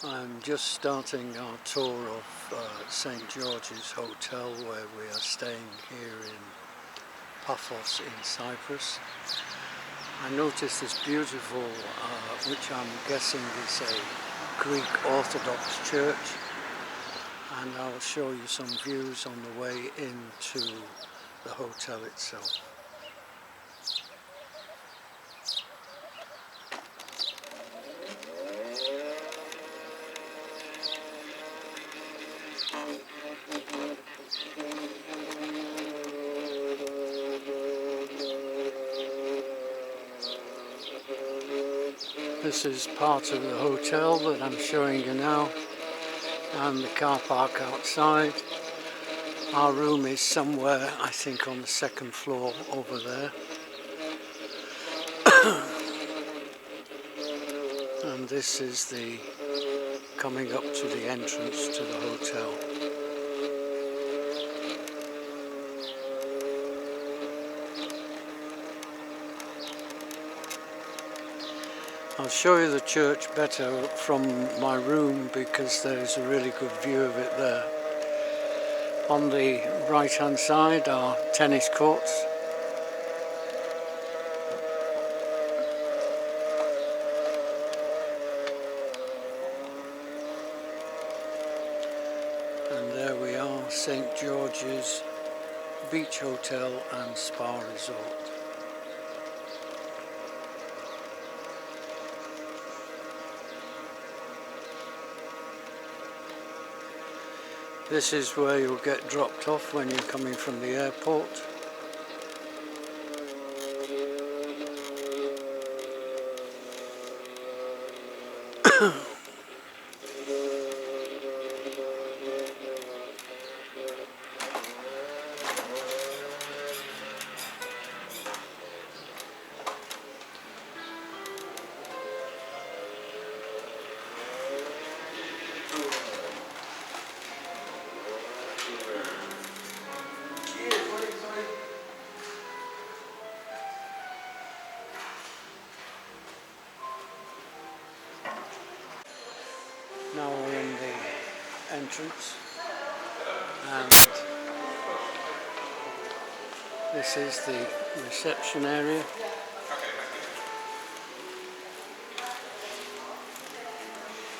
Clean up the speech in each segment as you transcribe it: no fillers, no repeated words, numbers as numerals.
I'm just starting our tour of St. George's Hotel, where we are staying here in Paphos in Cyprus. I noticed this beautiful, which I'm guessing is a Greek Orthodox church, and I'll show you some views on the way into the hotel itself. This is part of the hotel that I'm showing you now, and the car park outside. Our room is somewhere, I think, on the second floor over there. And this is the coming up to the entrance to the hotel. I'll show you the church better from my room because there is a really good view of it there. On the right hand side are tennis courts. And there we are, St. George's Beach Hotel and Spa Resort. This is where you'll get dropped off when you're coming from the airport. Now we're in the entrance, and this is the reception area.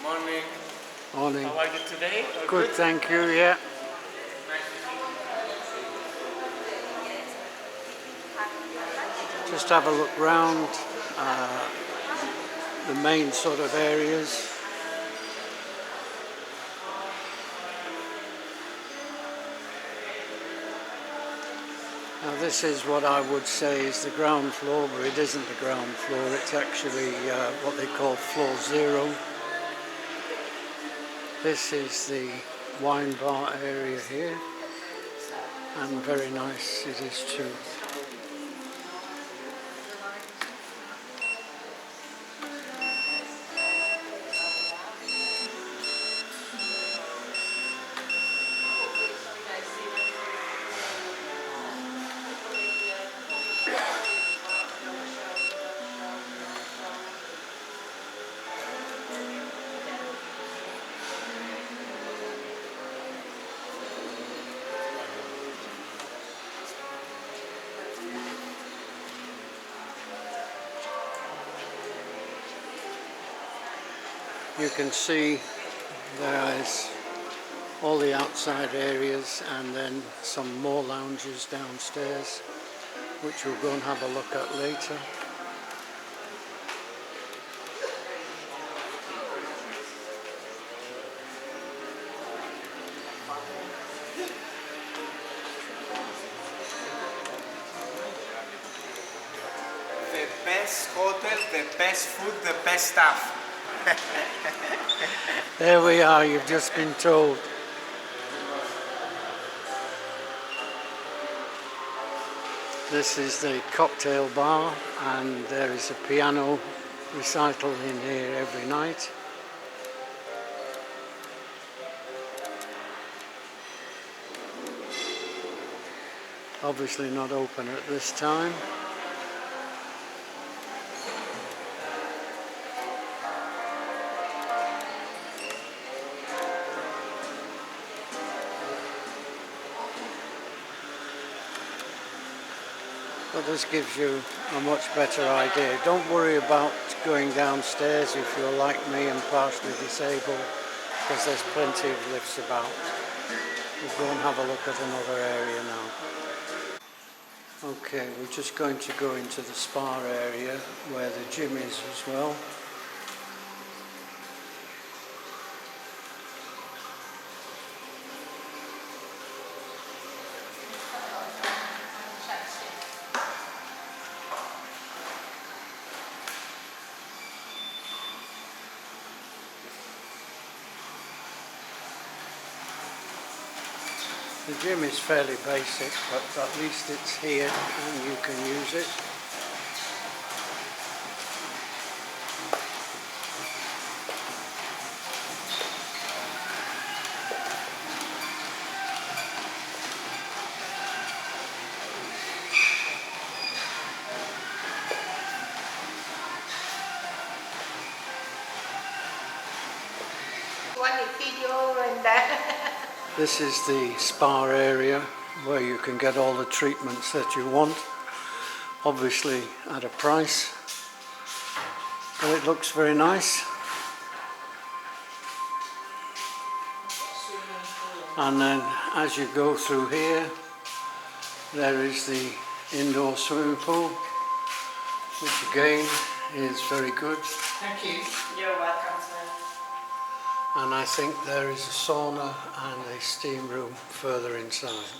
Morning. Morning. How are you today? Good, thank you, yeah. Just have a look round the main sort of areas. Now this is what I would say is the ground floor, but it isn't the ground floor, it's actually what they call floor zero. This is the wine bar area here, and very nice it is too. You can see there is all the outside areas and then some more lounges downstairs, which we'll go and have a look at later. The best hotel, the best food, the best stuff. There we are, you've just been told. This is the cocktail bar, and there is a piano recital in here every night. Obviously not open at this time. But this gives you a much better idea. Don't worry about going downstairs if you're like me and partially disabled, because there's plenty of lifts about. We'll go and have a look at another area now. Okay, we're just going to go into the spa area where the gym is as well. The gym is fairly basic, but at least it's here and you can use it. This is the spa area where you can get all the treatments that you want, obviously at a price, but it looks very nice. And then as you go through here, there is the indoor swimming pool, which again is very good. Thank you. You're welcome, sir. And I think there is a sauna and a steam room further inside.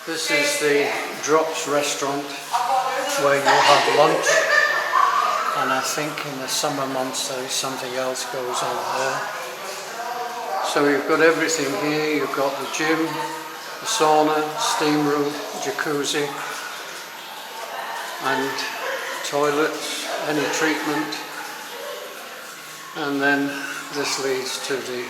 This is the Drops restaurant where you have lunch, and I think in the summer months there is something else goes on there. So you've got everything here. You've got the gym, the sauna, steam room, jacuzzi and toilets, any treatment. And then this leads to the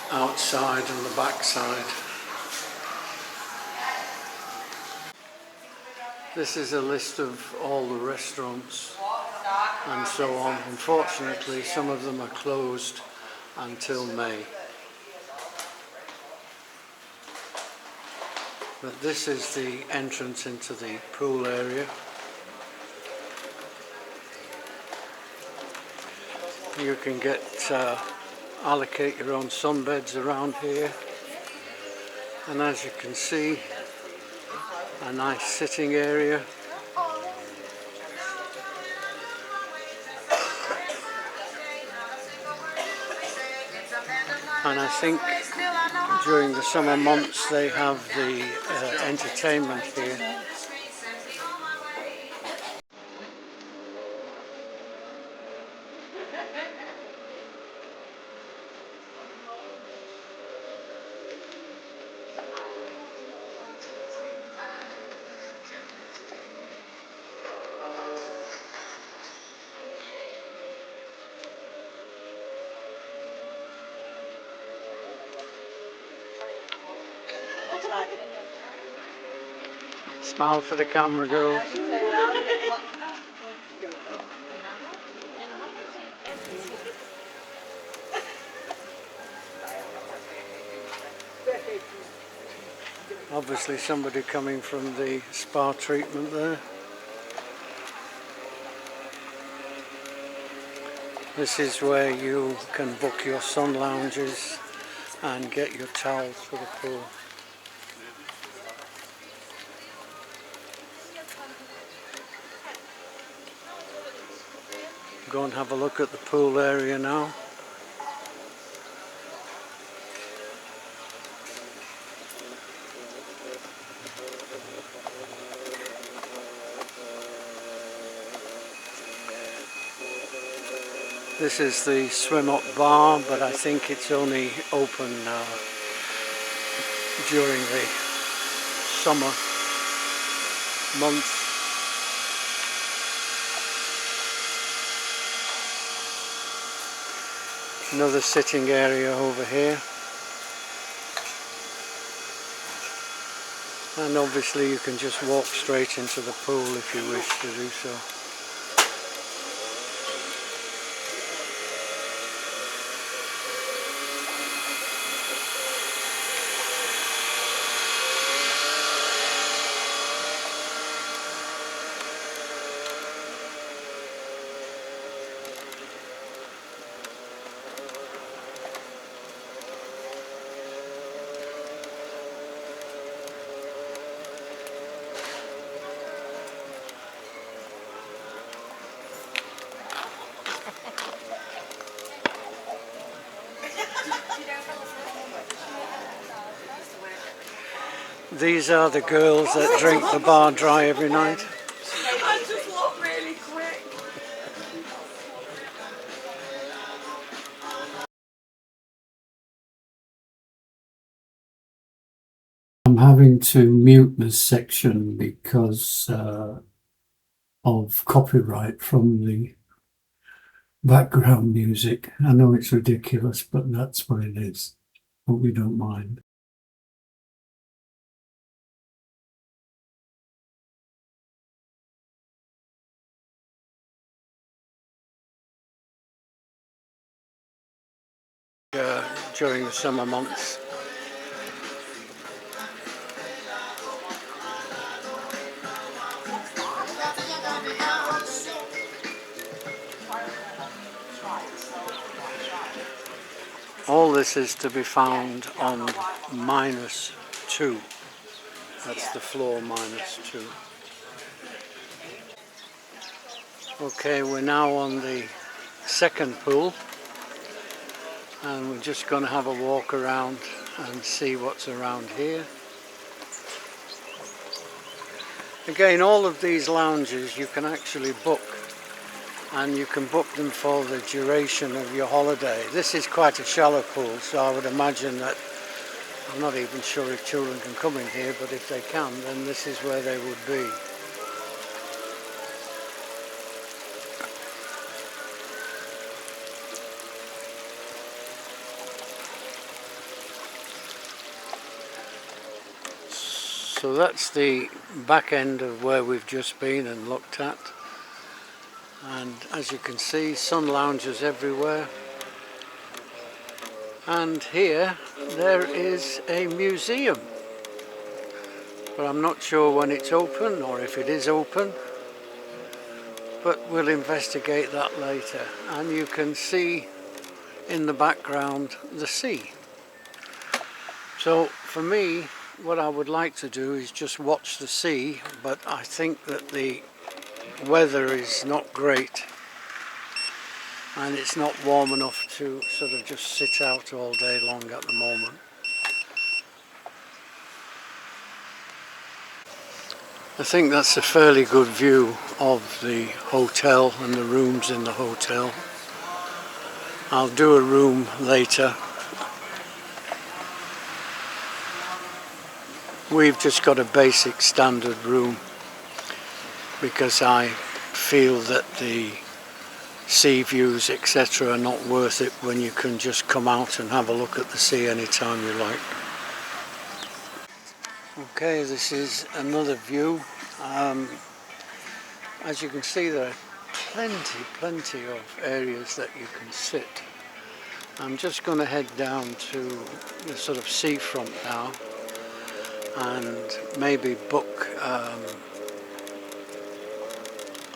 outside and the back side. This is a list of all the restaurants and so on. Unfortunately, some of them are closed until May. But this is the entrance into the pool area. You can allocate your own sunbeds around here, and as you can see, a nice sitting area. And I think during the summer months they have the entertainment here. Smile for the camera, girl. Obviously somebody coming from the spa treatment there. This is where you can book your sun lounges and get your towels for the pool. Go and have a look at the pool area now. This is the swim up bar, but I think it's only open during the summer months. Another sitting area over here, and obviously you can just walk straight into the pool if you wish to do so. These are the girls that drink the bar dry every night. I just look really quick. I'm having to mute this section because of copyright from the background music. I know it's ridiculous, but that's what it is. But we don't mind. During the summer months. All this is to be found on -2. That's the floor -2. Okay, we're now on the second pool, and we're just going to have a walk around and see what's around here. Again, all of these lounges you can actually book, and you can book them for the duration of your holiday. This is quite a shallow pool, so I would imagine that, I'm not even sure if children can come in here, but if they can, then this is where they would be. So that's the back end of where we've just been and looked at. And as you can see, sun lounges everywhere. And here there is a museum, but I'm not sure when it's open or if it is open, but we'll investigate that later. And you can see in the background the sea. So for me, what I would like to do is just watch the sea, but I think that the weather is not great and it's not warm enough to sort of just sit out all day long at the moment. I think that's a fairly good view of the hotel and the rooms in the hotel. I'll do a room later. We've just got a basic standard room because I feel that the sea views etc. are not worth it when you can just come out and have a look at the sea anytime you like. Okay, this is another view. As you can see, there are plenty of areas that you can sit. I'm just going to head down to the sort of seafront now and maybe book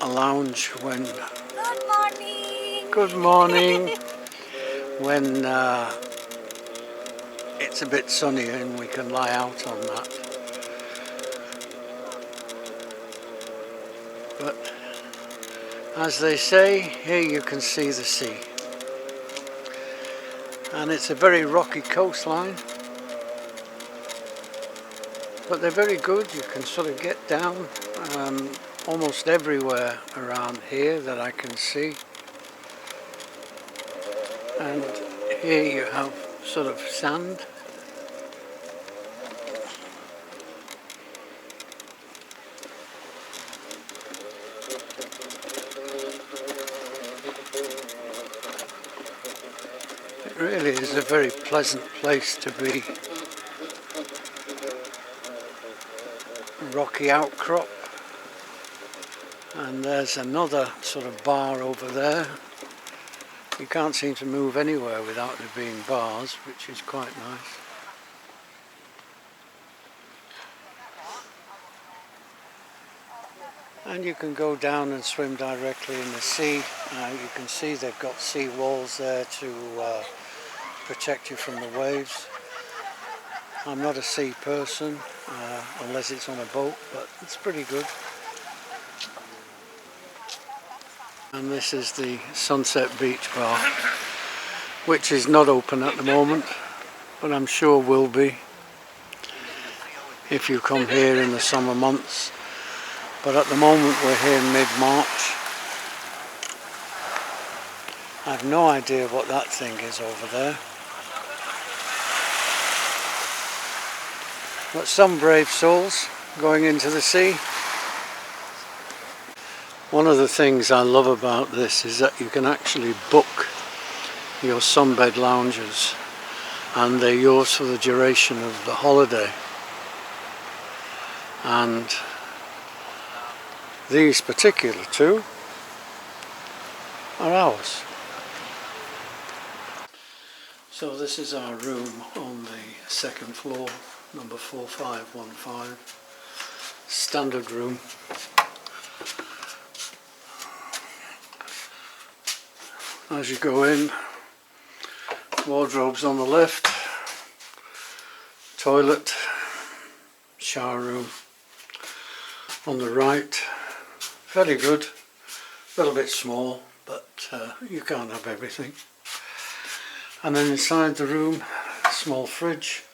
a lounge when... Good morning! Good morning! When it's a bit sunny and we can lie out on that. But as they say, here you can see the sea. And it's a very rocky coastline. But they're very good. You can sort of get down almost everywhere around here that I can see. And here you have sort of sand. It really is a very pleasant place to be. Rocky outcrop, and there's another sort of bar over there. You can't seem to move anywhere without there being bars, which is quite nice. And you can go down and swim directly in the sea. You can see they've got sea walls there to protect you from the waves. I'm not a sea person, unless it's on a boat, but it's pretty good. And this is the Sunset Beach Bar, which is not open at the moment, but I'm sure will be. if you come here in the summer months, but at the moment we're here mid-March. I have no idea what that thing is over there, but some brave souls going into the sea. One of the things I love about this is that you can actually book your sunbed lounges and they're yours for the duration of the holiday. And these particular two are ours. So this is our room on the second floor, number 4515, standard room. As you go in, wardrobes on the left, toilet, shower room on the right. Very good, a little bit small, but you can't have everything. And then inside the room, small fridge.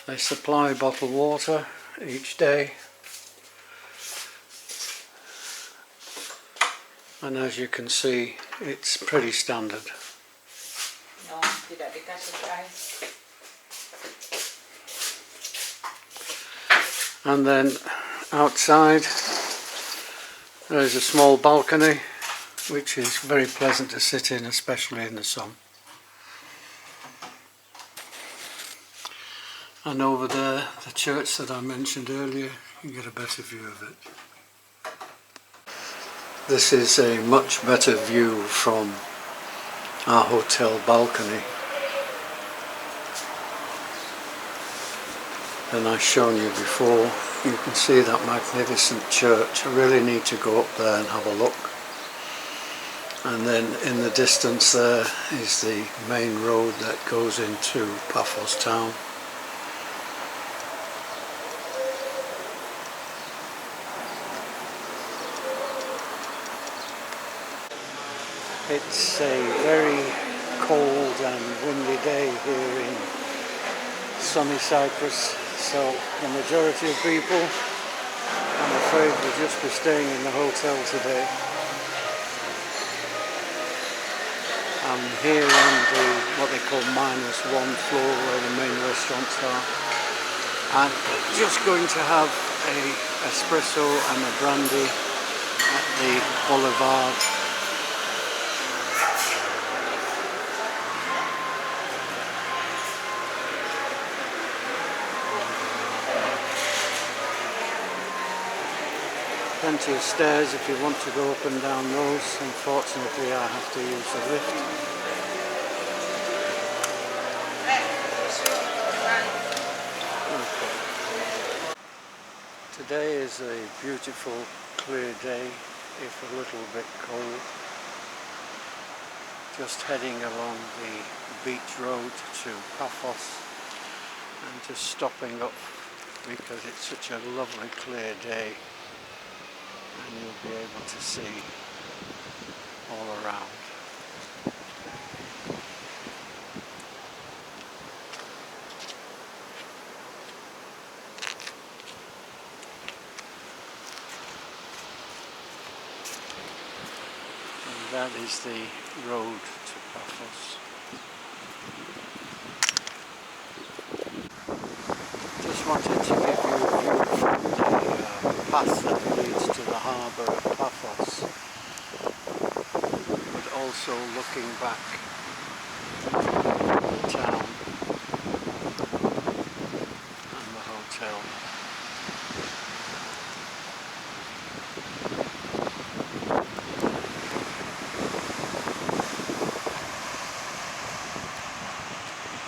They supply bottled water each day. And as you can see, it's pretty standard. No, tidak dikasih guys. And then outside there's a small balcony which is very pleasant to sit in, especially in the sun. And over there, the church that I mentioned earlier, you get a better view of it. This is a much better view from our hotel balcony than I've shown you before. You can see that magnificent church. I really need to go up there and have a look. And then in the distance there is the main road that goes into Paphos town. It's a very cold and windy day here in sunny Cyprus, so the majority of people, I'm afraid, will just be staying in the hotel today. I'm here on the what they call -1 floor where the main restaurants are, and just going to have a espresso and a brandy at the boulevard. Plenty of stairs if you want to go up and down those. Unfortunately, I have to use the lift. Okay. Today is a beautiful, clear day, if a little bit cold. Just heading along the beach road to Paphos and just stopping up because it's such a lovely, clear day. And you'll be able to see all around. And that is the road to Paphos. Just wanted to give you a view from the path that leads to the harbour of Paphos, but also looking back at the town and the hotel.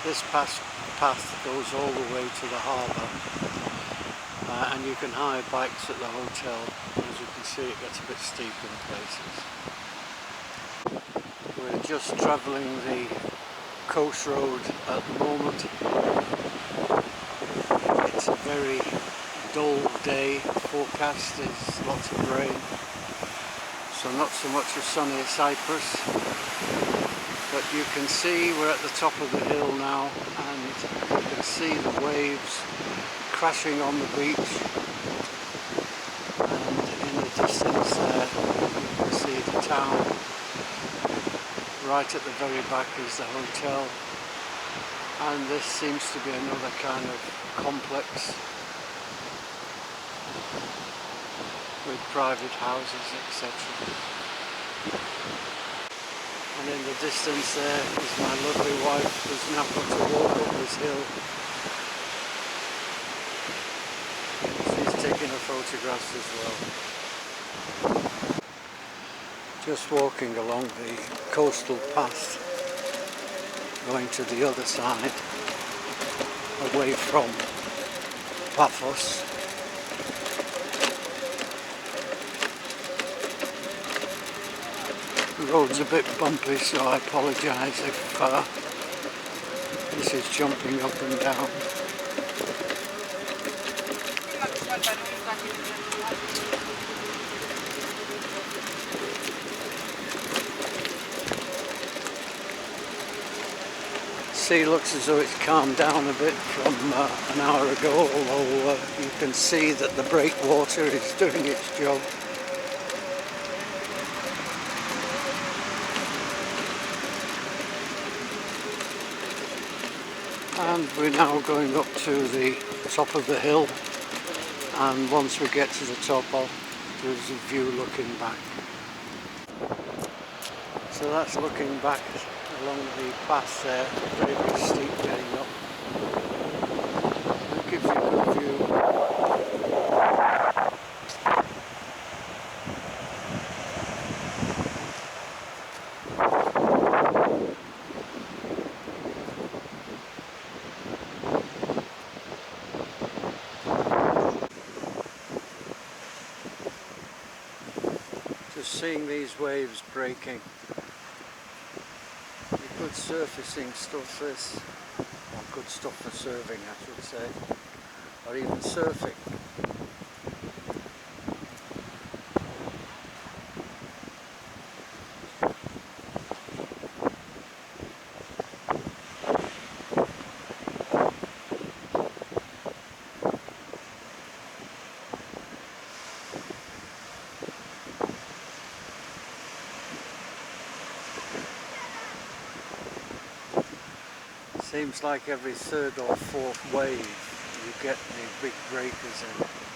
This path goes all the way to the harbour. And you can hire bikes at the hotel. As you can see, it gets a bit steep in places. We're just travelling the coast road at the moment. It's a very dull day. Forecast is lots of rain, so not so much as sunny as Cyprus. But you can see we're at the top of the hill now, and you can see the waves crashing on the beach, and in the distance there you can see the town. Right at the very back is the hotel, and this seems to be another kind of complex with private houses, etc. And in the distance there is my lovely wife, who's now got to walk up this hill. She's taking her photographs as well. Just walking along the coastal path, going to the other side, away from Paphos. The road's a bit bumpy, so I apologise if this is jumping up and down. Sea looks as though it's calmed down a bit from an hour ago, although you can see that the breakwater is doing its job. And we're now going up to the top of the hill, and once we get to the top there's a view looking back. So that's looking back along the path there, very, very steep getting up. That gives you a good view. Just seeing these waves breaking. Good surfacing stuff this, or good stuff for surfing I should say, or even surfing. Seems like every third or fourth wave you get the big breakers in.